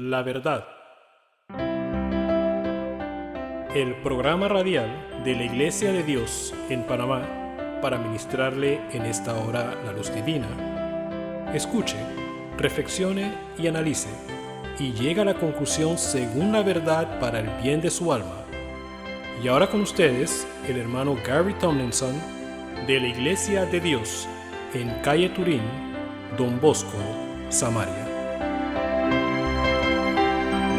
La Verdad. El programa radial de la Iglesia de Dios en Panamá para ministrarle en esta hora la luz divina. Escuche, reflexione y analice, y llegue a la conclusión según la verdad para el bien de su alma. Y ahora con ustedes, el hermano Gary Tomlinson, de la Iglesia de Dios en calle Turín, Don Bosco, Samaria.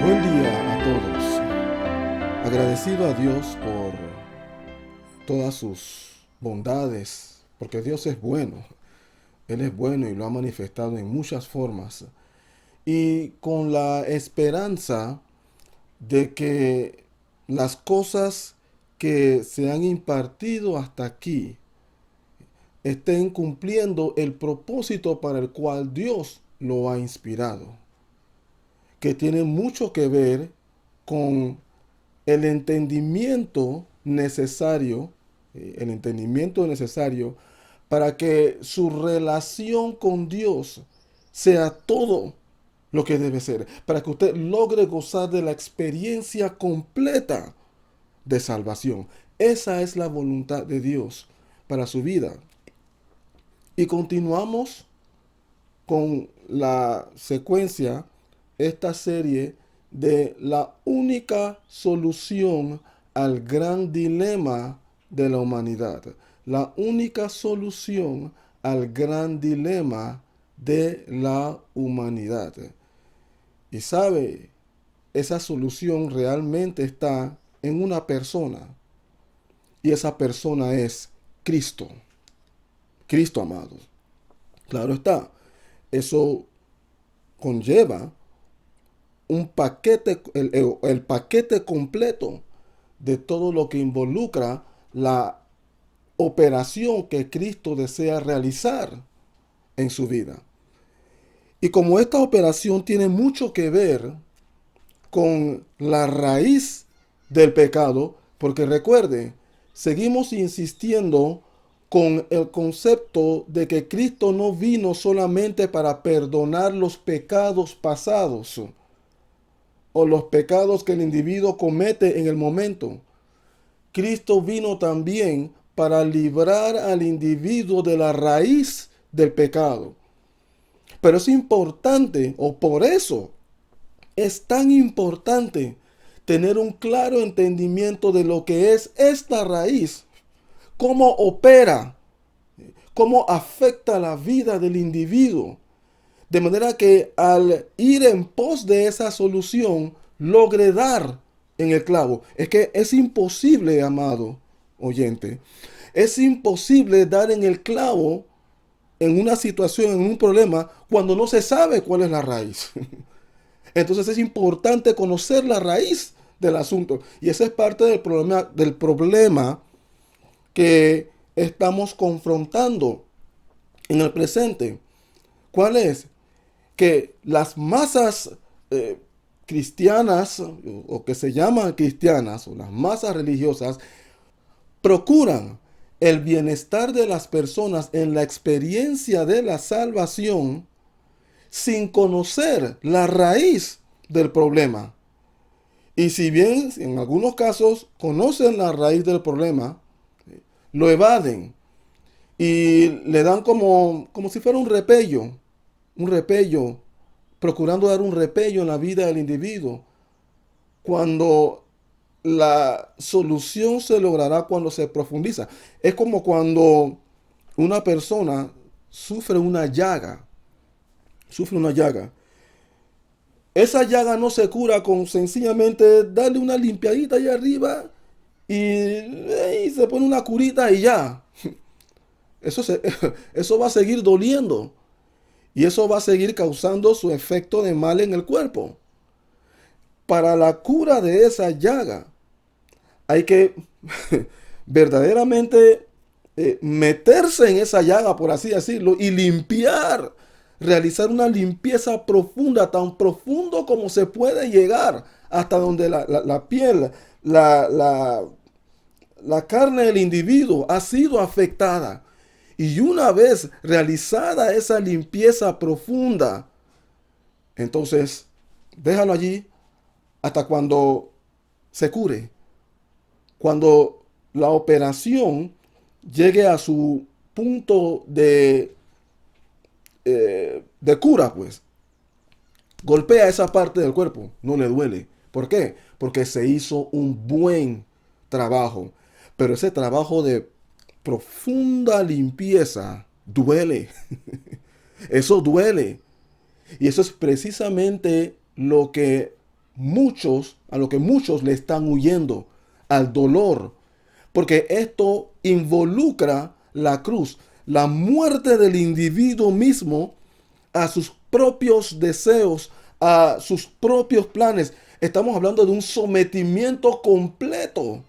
Buen día a todos. Agradecido a Dios por todas sus bondades, porque Dios es bueno. Él es bueno y lo ha manifestado en muchas formas. Y con la esperanza de que las cosas que se han impartido hasta aquí estén cumpliendo el propósito para el cual Dios lo ha inspirado, que tiene mucho que ver con el entendimiento necesario, para que su relación con Dios sea todo lo que debe ser, para que usted logre gozar de la experiencia completa de salvación. Esa es la voluntad de Dios para su vida. Y continuamos con la secuencia, esta serie de la única solución al gran dilema de la humanidad. La única solución al gran dilema de la humanidad. Y sabe, esa solución realmente está en una persona. Y esa persona es Cristo. Cristo, amados. Claro está, eso conlleva un paquete, el paquete completo de todo lo que involucra la operación que Cristo desea realizar en su vida. Y como esta operación tiene mucho que ver con la raíz del pecado, porque recuerde, seguimos insistiendo con el concepto de que Cristo no vino solamente para perdonar los pecados pasados o los pecados que el individuo comete en el momento. Cristo vino también para librar al individuo de la raíz del pecado. Pero es importante, o por eso es tan importante, tener un claro entendimiento de lo que es esta raíz, cómo opera, cómo afecta la vida del individuo. De manera que al ir en pos de esa solución, logre dar en el clavo. Es que es imposible, amado oyente, es imposible dar en el clavo en una situación, en un problema, cuando no se sabe cuál es la raíz. Entonces es importante conocer la raíz del asunto. Y ese es parte del problema que estamos confrontando en el presente. ¿Cuál es? Que las masas cristianas, o que se llaman cristianas, o las masas religiosas, procuran el bienestar de las personas en la experiencia de la salvación sin conocer la raíz del problema. Y si bien en algunos casos conocen la raíz del problema, lo evaden y le dan como si fuera un repello, procurando dar un repello en la vida del individuo, cuando la solución se logrará cuando se profundiza. Es como cuando una persona sufre una llaga. Esa llaga no se cura con sencillamente darle una limpiadita allá arriba y se pone una curita y ya. Eso va a seguir doliendo. Y eso va a seguir causando su efecto de mal en el cuerpo. Para la cura de esa llaga, hay que verdaderamente meterse en esa llaga, por así decirlo, y limpiar, realizar una limpieza profunda, tan profundo como se puede llegar, hasta donde la piel, la carne del individuo ha sido afectada. Y una vez realizada esa limpieza profunda, entonces Déjalo allí hasta cuando se cure. Cuando la operación llegue a su punto de cura, pues golpea esa parte del cuerpo, no le duele. ¿Por qué? Porque se hizo un buen trabajo. Pero ese trabajo de profunda limpieza duele. Eso duele. Y eso es precisamente a lo que muchos le están huyendo, al dolor. Porque esto involucra la cruz, la muerte del individuo mismo a sus propios deseos, a sus propios planes. Estamos hablando de un sometimiento completo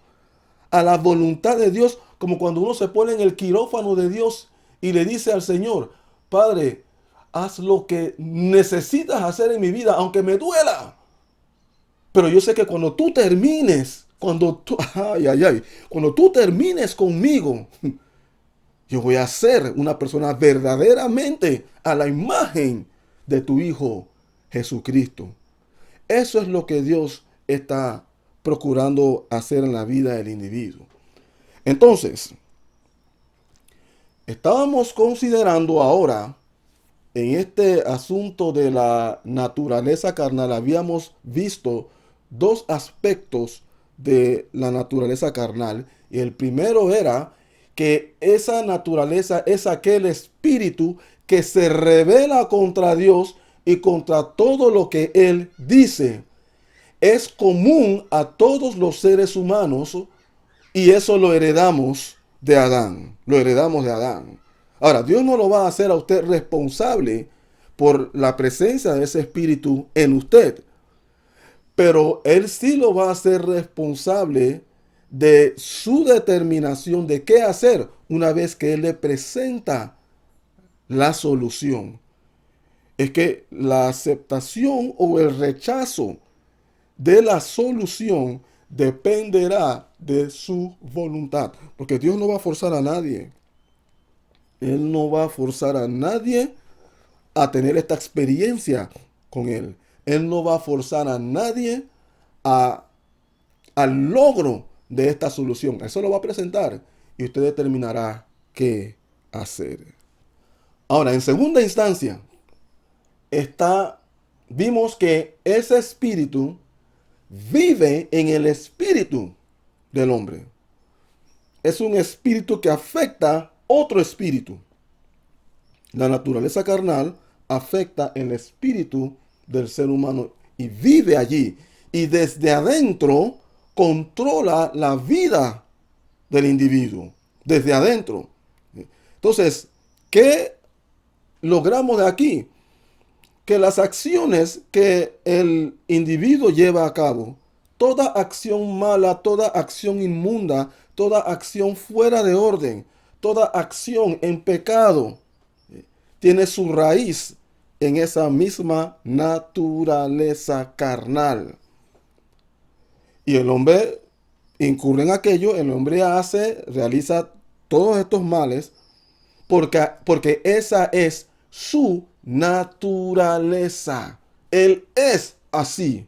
a la voluntad de Dios, como cuando uno se pone en el quirófano de Dios y le dice al Señor, Padre, haz lo que necesitas hacer en mi vida, aunque me duela. Pero yo sé que cuando tú termines, cuando tú termines conmigo, yo voy a ser una persona verdaderamente a la imagen de tu Hijo Jesucristo. Eso es lo que Dios está procurando hacer en la vida del individuo. Entonces, estábamos considerando ahora, en este asunto de la naturaleza carnal, habíamos visto dos aspectos de la naturaleza carnal. Y el primero era que esa naturaleza es aquel espíritu que se revela contra Dios y contra todo lo que Él dice. Es común a todos los seres humanos y eso lo heredamos de Adán. Lo heredamos de Adán. Ahora, Dios no lo va a hacer a usted responsable por la presencia de ese espíritu en usted, pero Él sí lo va a hacer responsable de su determinación de qué hacer una vez que Él le presenta la solución. Es que la aceptación o el rechazo de la solución dependerá de su voluntad, porque Dios no va a forzar a nadie. Él no va a forzar a nadie a tener esta experiencia con Él. Él no va a forzar a nadie a, al logro de esta solución. Él se lo va a presentar y usted determinará qué hacer. Ahora, en segunda instancia, vimos que ese espíritu vive en el espíritu del hombre. Es un espíritu que afecta otro espíritu. La naturaleza carnal afecta el espíritu del ser humano y vive allí. Y desde adentro controla la vida del individuo. Desde adentro. Entonces, ¿qué logramos de aquí? Que las acciones que el individuo lleva a cabo, toda acción mala, toda acción inmunda, toda acción fuera de orden, toda acción en pecado, tiene su raíz en esa misma naturaleza carnal. Y el hombre incurre en aquello, el hombre realiza todos estos males porque esa es su naturaleza. Él es así.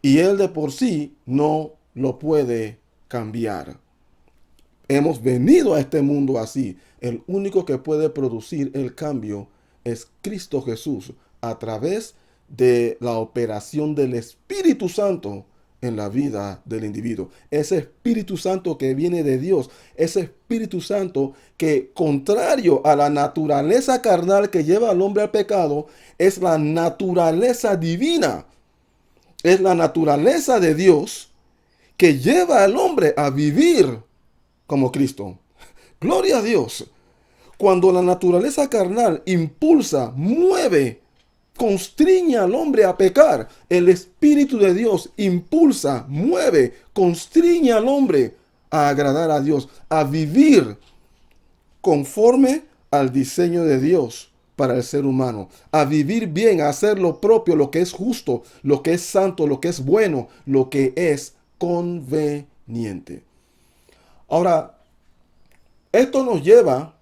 Y él de por sí no lo puede cambiar. Hemos venido a este mundo así. El único que puede producir el cambio es Cristo Jesús a través de la operación del Espíritu Santo en la vida del individuo. Ese Espíritu Santo que viene de Dios, ese Espíritu Santo que, contrario a la naturaleza carnal que lleva al hombre al pecado, es la naturaleza divina. Es la naturaleza de Dios que lleva al hombre a vivir como Cristo. Gloria a Dios. Cuando la naturaleza carnal impulsa, mueve, constriñe al hombre a pecar, el Espíritu de Dios impulsa, mueve, constriñe al hombre a agradar a Dios, a vivir conforme al diseño de Dios para el ser humano, a vivir bien, a hacer lo propio, lo que es justo, lo que es santo, lo que es bueno, lo que es conveniente. Ahora, esto nos lleva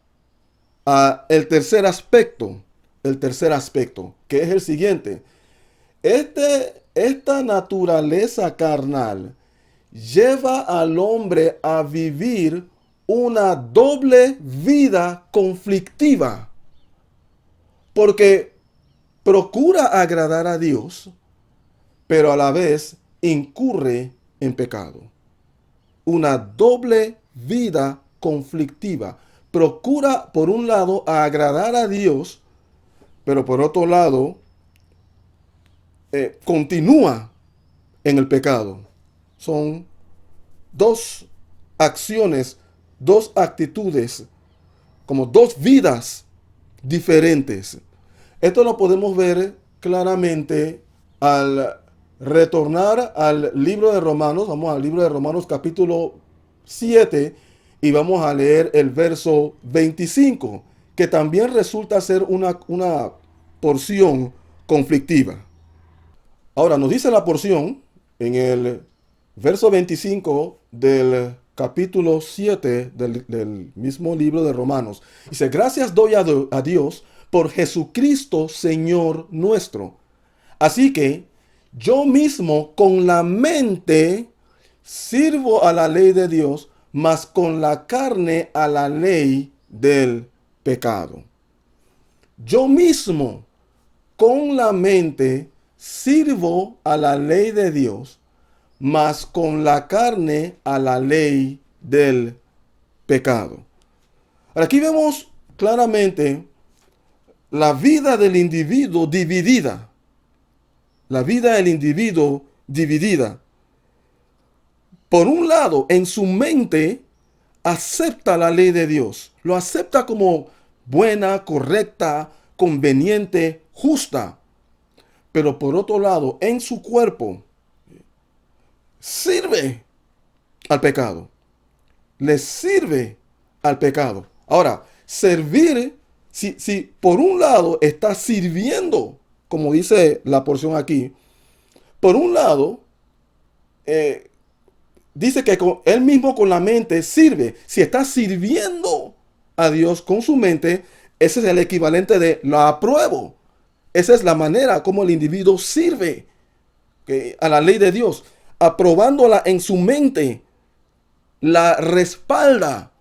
a el tercer aspecto, que es el siguiente. Esta naturaleza carnal lleva al hombre a vivir una doble vida conflictiva, porque procura agradar a Dios, pero a la vez incurre en pecado. Una doble vida conflictiva. Procura, por un lado, agradar a Dios, pero por otro lado, continúa en el pecado. Son dos acciones, dos actitudes, como dos vidas diferentes. Esto lo podemos ver claramente al retornar al libro de Romanos. Vamos al libro de Romanos capítulo 7 y vamos a leer el verso 25, que también resulta ser una porción conflictiva. Ahora nos dice la porción en el verso 25 del capítulo 7 del mismo libro de Romanos. Dice: gracias doy a Dios por Jesucristo Señor nuestro. Así que yo mismo con la mente sirvo a la ley de Dios, mas con la carne a la ley del pecado. Yo mismo con la mente sirvo a la ley de Dios, mas con la carne a la ley del pecado. Aquí vemos claramente la vida del individuo dividida. La vida del individuo dividida. Por un lado, en su mente acepta la ley de Dios. Lo acepta como buena, correcta, conveniente, justa. Pero por otro lado, en su cuerpo sirve al pecado. Le sirve al pecado. Ahora, servir, si por un lado está sirviendo, como dice la porción aquí, por un lado, dice que él mismo con la mente sirve. Si está sirviendo a Dios con su mente, ese es el equivalente de la apruebo. Esa es la manera como el individuo sirve a la ley de Dios, aprobándola en su mente, la respalda,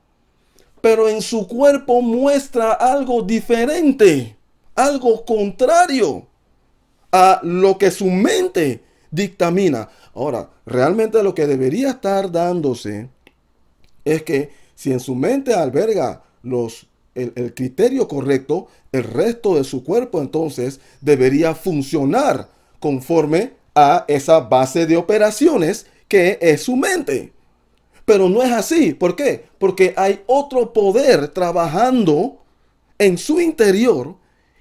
pero en su cuerpo muestra algo diferente, algo contrario a lo que su mente dictamina. Ahora, realmente lo que debería estar dándose es que si en su mente alberga el criterio correcto, el resto de su cuerpo entonces debería funcionar conforme a esa base de operaciones que es su mente. Pero no es así. ¿Por qué? Porque hay otro poder trabajando en su interior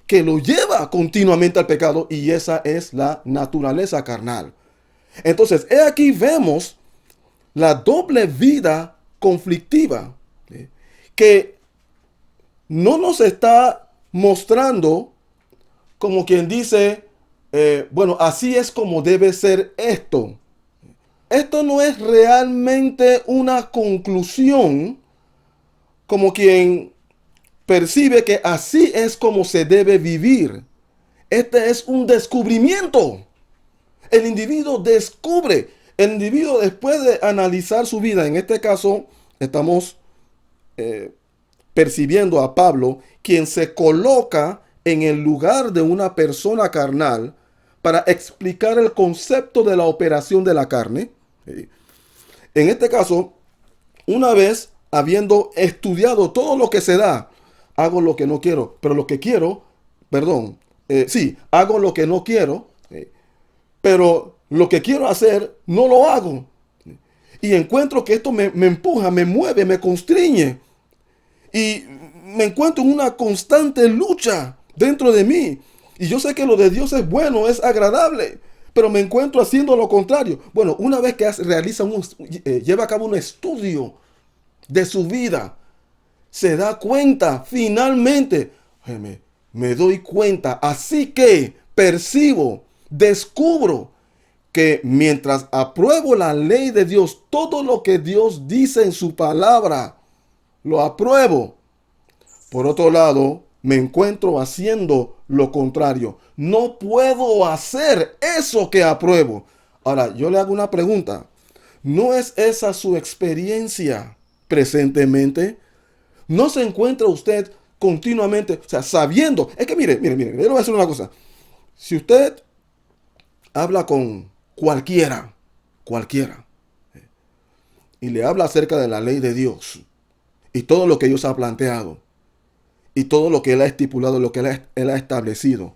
que lo lleva continuamente al pecado, y esa es la naturaleza carnal. Entonces, aquí vemos la doble vida conflictiva, ¿sí?, que no nos está mostrando como quien dice, bueno, así es como debe ser esto. Esto no es realmente una conclusión como quien percibe que así es como se debe vivir. Este es un descubrimiento. El individuo descubre. El individuo, después de analizar su vida, en este caso estamos percibiendo a Pablo, quien se coloca en el lugar de una persona carnal para explicar el concepto de la operación de la carne. En este caso, una vez habiendo estudiado todo lo que se da, hago lo que no quiero, pero lo que quiero, hago lo que no quiero, pero lo que quiero hacer no lo hago. Y encuentro que esto me empuja, me mueve, me constriñe. Y me encuentro en una constante lucha dentro de mí. Y yo sé que lo de Dios es bueno, es agradable, pero me encuentro haciendo lo contrario. Bueno, una vez que lleva a cabo un estudio de su vida, se da cuenta, finalmente, me doy cuenta, así que percibo, descubro que mientras apruebo la ley de Dios, todo lo que Dios dice en su palabra, lo apruebo. Por otro lado, me encuentro haciendo lo contrario. No puedo hacer eso que apruebo. Ahora, yo le hago una pregunta. ¿No es esa su experiencia presentemente? ¿No se encuentra usted continuamente, o sea, sabiendo? Es que mire, yo le voy a decir una cosa. Si usted habla con cualquiera, y le habla acerca de la ley de Dios, y todo lo que Dios ha planteado, y todo lo que Él ha estipulado, lo que Él ha establecido,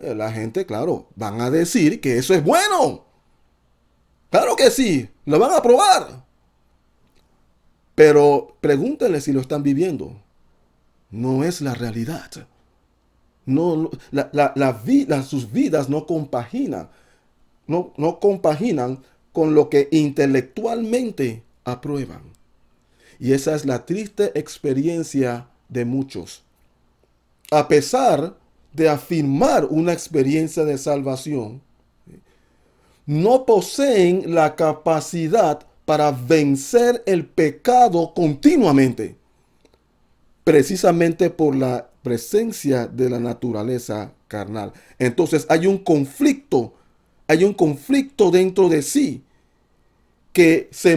la gente, claro, van a decir que eso es bueno. Claro que sí, lo van a aprobar. Pero pregúntenle si lo están viviendo. No es la realidad. No, sus vidas no compaginan, no compaginan con lo que intelectualmente aprueban. Y esa es la triste experiencia de muchos. A pesar de afirmar una experiencia de salvación, no poseen la capacidad para vencer el pecado continuamente, precisamente por la presencia de la naturaleza carnal. Entonces hay un conflicto dentro de sí que ese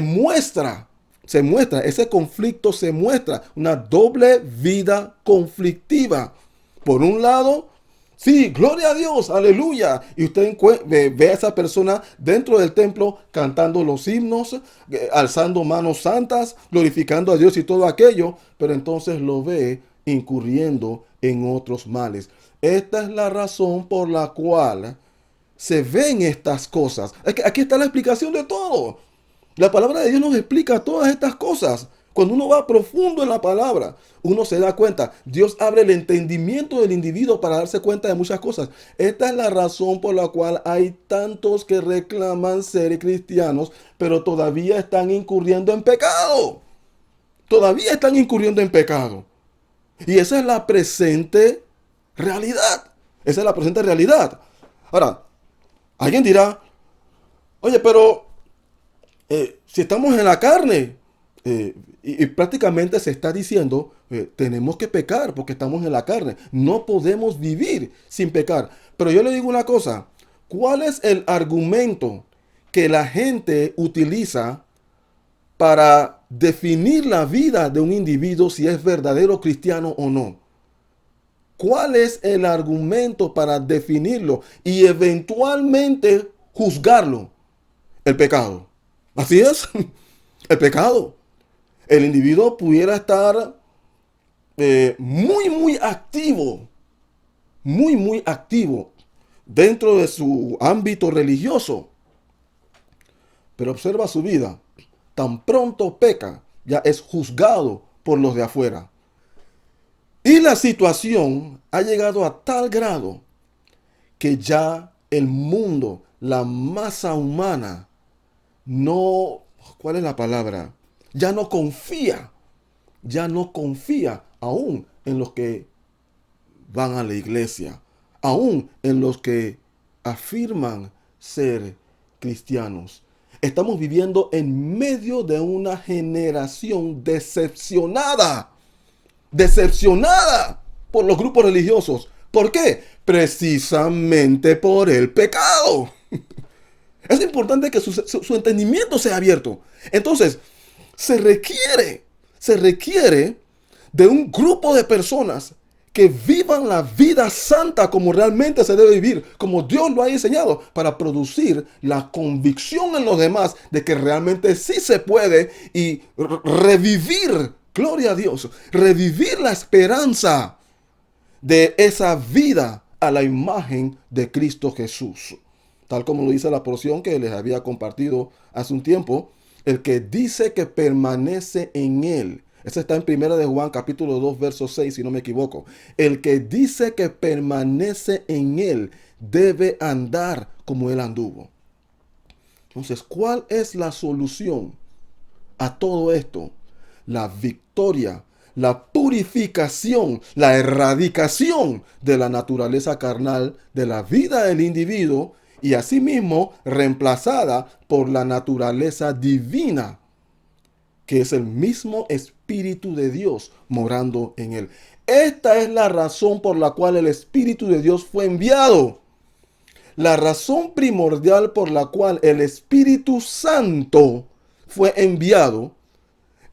conflicto se muestra, una doble vida conflictiva. Por un lado, sí, gloria a Dios, aleluya. Y usted ve a esa persona dentro del templo cantando los himnos, alzando manos santas, glorificando a Dios y todo aquello, pero entonces lo ve incurriendo en otros males. Esta es la razón por la cual se ven estas cosas. Es que aquí está la explicación de todo. La palabra de Dios nos explica todas estas cosas. Cuando uno va profundo en la palabra, uno se da cuenta. Dios abre el entendimiento del individuo para darse cuenta de muchas cosas. Esta es la razón por la cual hay tantos que reclaman ser cristianos, pero todavía están incurriendo en pecado. Todavía están incurriendo en pecado. Y esa es la presente realidad. Esa es la presente realidad. Ahora, alguien dirá, oye, pero si estamos en la carne, y prácticamente se está diciendo, tenemos que pecar porque estamos en la carne. No podemos vivir sin pecar. Pero yo le digo una cosa, ¿cuál es el argumento que la gente utiliza para definir la vida de un individuo si es verdadero cristiano o no? ¿Cuál es el argumento para definirlo y eventualmente juzgarlo? El pecado. Así es, el pecado. El individuo pudiera estar muy activo dentro de su ámbito religioso. Pero observa su vida. Tan pronto peca, ya es juzgado por los de afuera. Y la situación ha llegado a tal grado que ya el mundo, la masa humana, no, ¿cuál es la palabra? Ya no confía aún en los que van a la iglesia, aún en los que afirman ser cristianos. Estamos viviendo en medio de una generación decepcionada por los grupos religiosos. ¿Por qué? Precisamente por el pecado. Es importante que su entendimiento sea abierto. Entonces, se requiere de un grupo de personas que vivan la vida santa como realmente se debe vivir, como Dios lo ha enseñado, para producir la convicción en los demás de que realmente sí se puede y revivir, gloria a Dios, revivir la esperanza de esa vida a la imagen de Cristo Jesús. Tal como lo dice la porción que les había compartido hace un tiempo, el que dice que permanece en él. Eso está en 1 de Juan capítulo 2 verso 6 si no me equivoco. El que dice que permanece en él debe andar como él anduvo. Entonces, ¿cuál es la solución a todo esto? La victoria, la purificación, la erradicación de la naturaleza carnal de la vida del individuo y asimismo reemplazada por la naturaleza divina, que es el mismo Espíritu de Dios morando en él. Esta es la razón por la cual el Espíritu de Dios fue enviado. La razón primordial por la cual el Espíritu Santo fue enviado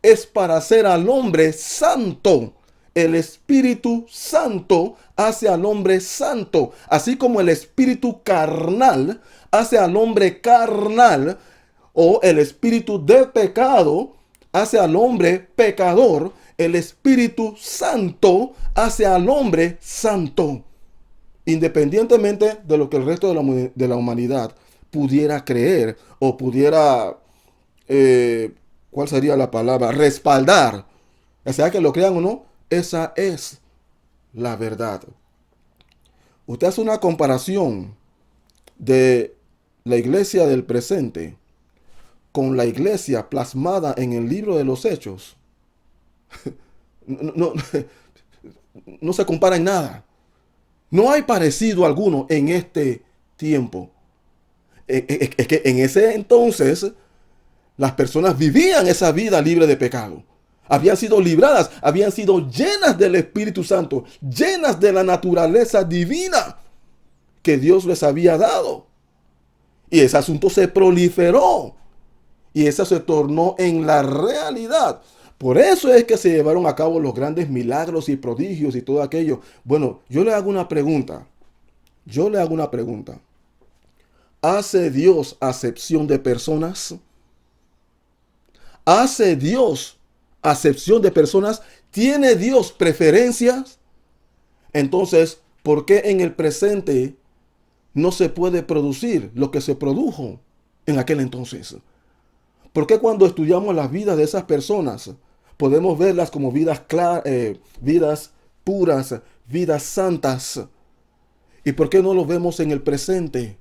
es para hacer al hombre santo. El Espíritu Santo hace al hombre santo, así como el espíritu carnal hace al hombre carnal, o el espíritu de pecado hace al hombre pecador. El Espíritu Santo hace al hombre santo, independientemente de lo que el resto de la humanidad pudiera creer o pudiera, ¿cuál sería la palabra? Respaldar. O sea, que lo crean o no, esa es la verdad. Usted hace una comparación de la iglesia del presente con la iglesia plasmada en el libro de los Hechos. No, no, no se compara en nada. No hay parecido alguno en este tiempo. Es que en ese entonces las personas vivían esa vida libre de pecado. Habían sido libradas, habían sido llenas del Espíritu Santo, llenas de la naturaleza divina que Dios les había dado. Y ese asunto se proliferó. Y eso se tornó en la realidad. Por eso es que se llevaron a cabo los grandes milagros y prodigios y todo aquello. Bueno, yo le hago una pregunta. ¿Hace Dios acepción de personas? ¿Hace Dios acepción de personas? ¿Tiene Dios preferencias? Entonces, ¿por qué en el presente no se puede producir lo que se produjo en aquel entonces? ¿Por qué cuando estudiamos las vidas de esas personas podemos verlas como vidas vidas puras, vidas santas? ¿Y por qué no lo vemos en el presente?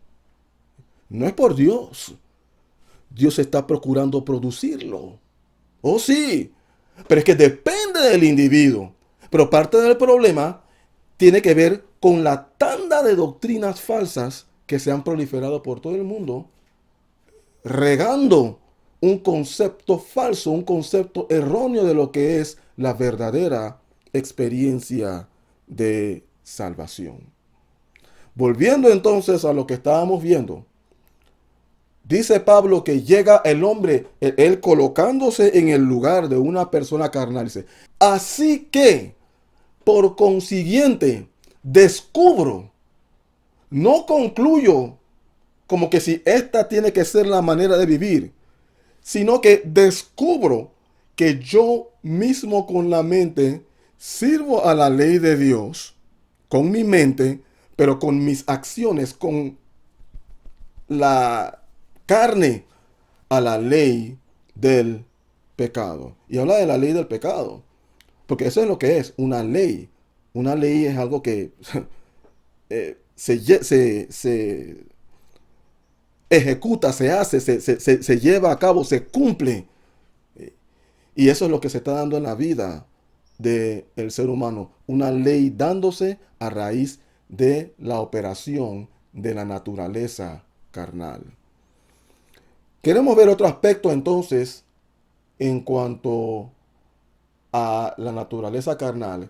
No es por Dios. Dios está procurando producirlo. Oh, sí. Pero es que depende del individuo. Pero parte del problema tiene que ver con la tanda de doctrinas falsas que se han proliferado por todo el mundo, regando un concepto falso, un concepto erróneo de lo que es la verdadera experiencia de salvación. Volviendo entonces a lo que estábamos viendo, dice Pablo que llega el hombre, él colocándose en el lugar de una persona carnal. Dice, así que, por consiguiente, descubro, no concluyo como que si esta tiene que ser la manera de vivir, sino que descubro que yo mismo con la mente sirvo a la ley de Dios, con mi mente, pero con mis acciones, con la carne, a la ley del pecado. Y habla de la ley del pecado, porque eso es lo que es una ley. Una ley es algo que se ejecuta, se hace, se lleva a cabo, se cumple. Y eso es lo que se está dando en la vida del ser humano. Una ley dándose a raíz de la operación de la naturaleza carnal. Queremos ver otro aspecto entonces en cuanto a la naturaleza carnal.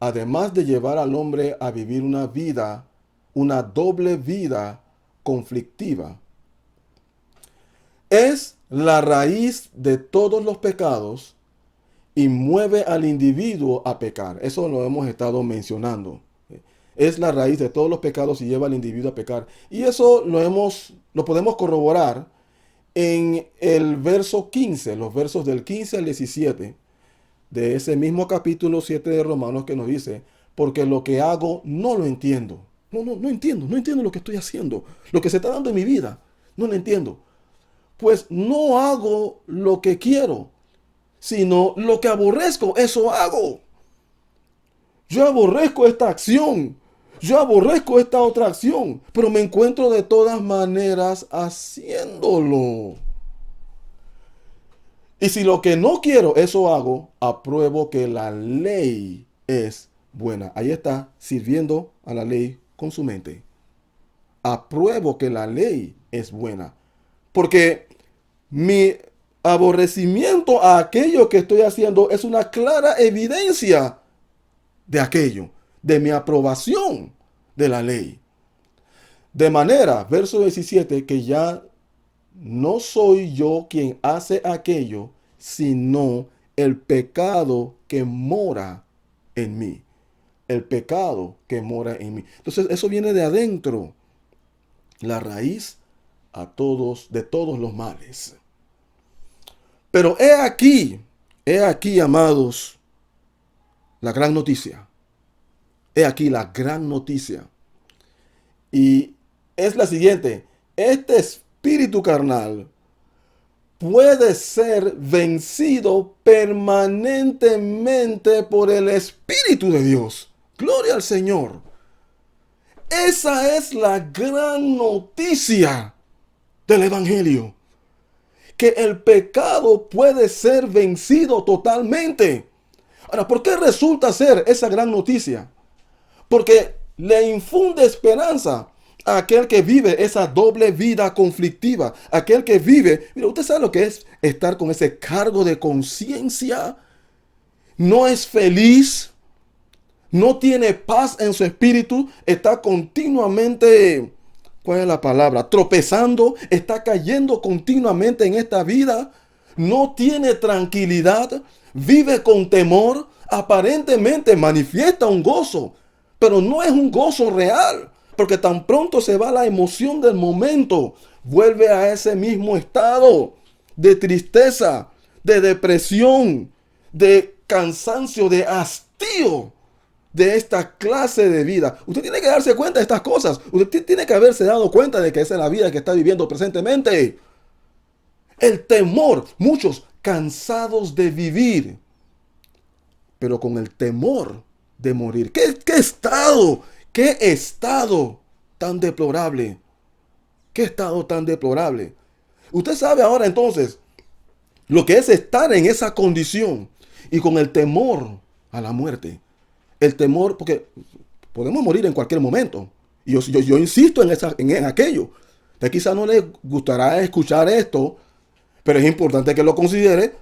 Además de llevar al hombre a vivir una vida, una doble vida conflictiva, es la raíz de todos los pecados y mueve al individuo a pecar. Eso lo hemos estado mencionando. Es la raíz de todos los pecados y lleva al individuo a pecar. Y eso lo podemos corroborar en el verso 15, los versos del 15 al 17 de ese mismo capítulo 7 de Romanos, que nos dice, porque lo que hago no lo entiendo. No entiendo lo que estoy haciendo. Lo que se está dando en mi vida, no lo entiendo. Pues no hago lo que quiero, sino lo que aborrezco, eso hago. Yo aborrezco esta acción, yo aborrezco esta otra acción, pero me encuentro de todas maneras haciéndolo. Y si lo que no quiero, eso hago, apruebo que la ley es buena. Ahí está, sirviendo a la ley con su mente. Apruebo que la ley es buena. Porque mi aborrecimiento a aquello que estoy haciendo es una clara evidencia de aquello, de mi aprobación de la ley. De manera, verso 17, que ya no soy yo quien hace aquello, sino el pecado que mora en mí. El pecado que mora en mí. Entonces, eso viene de adentro. La raíz de todos los males. Pero he aquí, amados, la gran noticia. He aquí la gran noticia. Y es la siguiente. Este espíritu carnal puede ser vencido permanentemente por el Espíritu de Dios. Gloria al Señor. Esa es la gran noticia del Evangelio. Que el pecado puede ser vencido totalmente. Ahora, ¿por qué resulta ser esa gran noticia? Porque le infunde esperanza a aquel que vive esa doble vida conflictiva. Aquel que vive, mira, usted sabe lo que es estar con ese cargo de conciencia. No es feliz. No tiene paz en su espíritu. Está continuamente, ¿cuál es la palabra? Tropezando. Está cayendo continuamente en esta vida. No tiene tranquilidad. Vive con temor. Aparentemente manifiesta un gozo. Pero no es un gozo real. Porque tan pronto se va la emoción del momento, vuelve a ese mismo estado de tristeza, de depresión, de cansancio, de hastío de esta clase de vida. Usted tiene que darse cuenta de estas cosas. Usted tiene que haberse dado cuenta de que esa es la vida que está viviendo presentemente. El temor, muchos cansados de vivir, pero con el temor de morir. ¿Qué estado tan deplorable? ¿Qué estado tan deplorable? Usted sabe ahora entonces lo que es estar en esa condición y con el temor a la muerte. El temor, porque podemos morir en cualquier momento. Y yo insisto en aquello. Usted quizá no le gustará escuchar esto, pero es importante que lo considere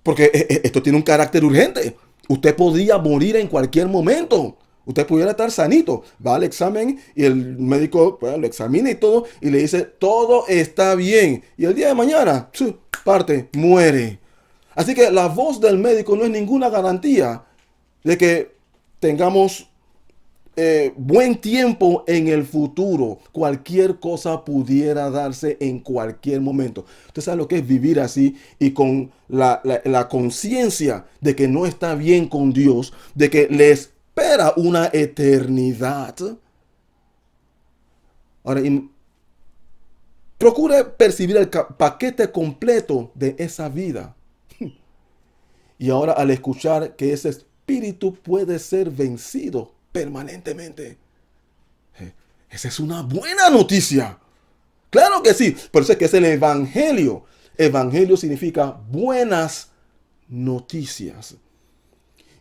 porque esto tiene un carácter urgente. Usted podría morir en cualquier momento. Usted pudiera estar sanito. Va al examen y el médico lo examina y todo y le dice, todo está bien. Y el día de mañana, parte, muere. Así que la voz del médico no es ninguna garantía de que tengamos buen tiempo en el futuro. Cualquier cosa pudiera darse en cualquier momento. Usted sabe lo que es vivir así y con la conciencia de que no está bien con Dios, de que le espera una eternidad. Ahora, procure percibir el paquete completo de esa vida. Y ahora al escuchar que ese espíritu puede ser vencido permanentemente, esa es una buena noticia. Claro que sí. Por eso es que es el evangelio. Evangelio significa buenas noticias.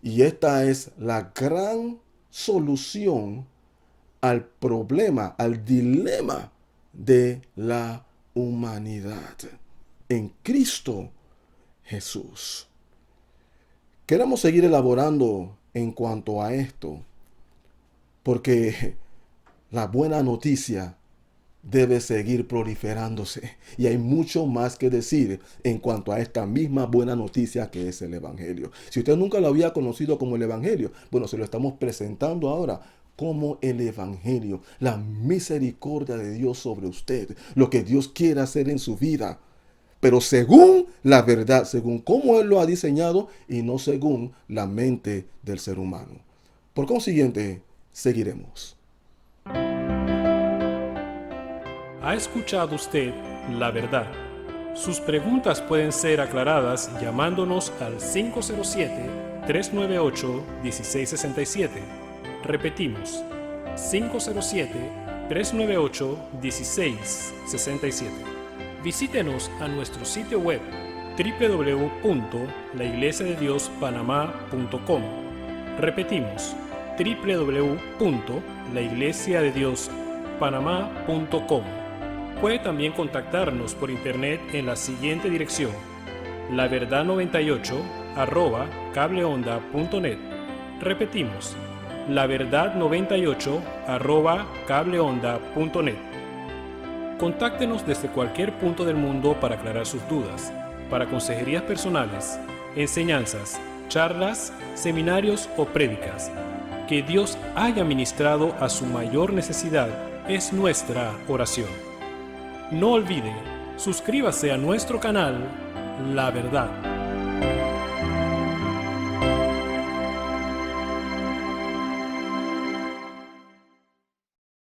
Y esta es la gran solución al problema, al dilema de la humanidad en Cristo Jesús. Queremos seguir elaborando en cuanto a esto, porque la buena noticia debe seguir proliferándose y hay mucho más que decir en cuanto a esta misma buena noticia que es el Evangelio. Si usted nunca lo había conocido como el Evangelio, bueno, se lo estamos presentando ahora como el Evangelio, la misericordia de Dios sobre usted, lo que Dios quiere hacer en su vida, pero según la verdad, según cómo Él lo ha diseñado y no según la mente del ser humano. Por consiguiente, seguiremos. ¿Ha escuchado usted la verdad? Sus preguntas pueden ser aclaradas llamándonos al 507-398-1667. Repetimos, 507-398-1667. Visítenos a nuestro sitio web www.laiglesiadediospanamá.com. Repetimos, www.laiglesiadediospanamá.com. Puede también contactarnos por internet en la siguiente dirección: laverdad98@cableonda.net. Repetimos, laverdad98@cableonda.net. Contáctenos desde cualquier punto del mundo para aclarar sus dudas, para consejerías personales, enseñanzas, charlas, seminarios o prédicas. Que Dios haya ministrado a su mayor necesidad es nuestra oración. No olvide, suscríbase a nuestro canal La Verdad.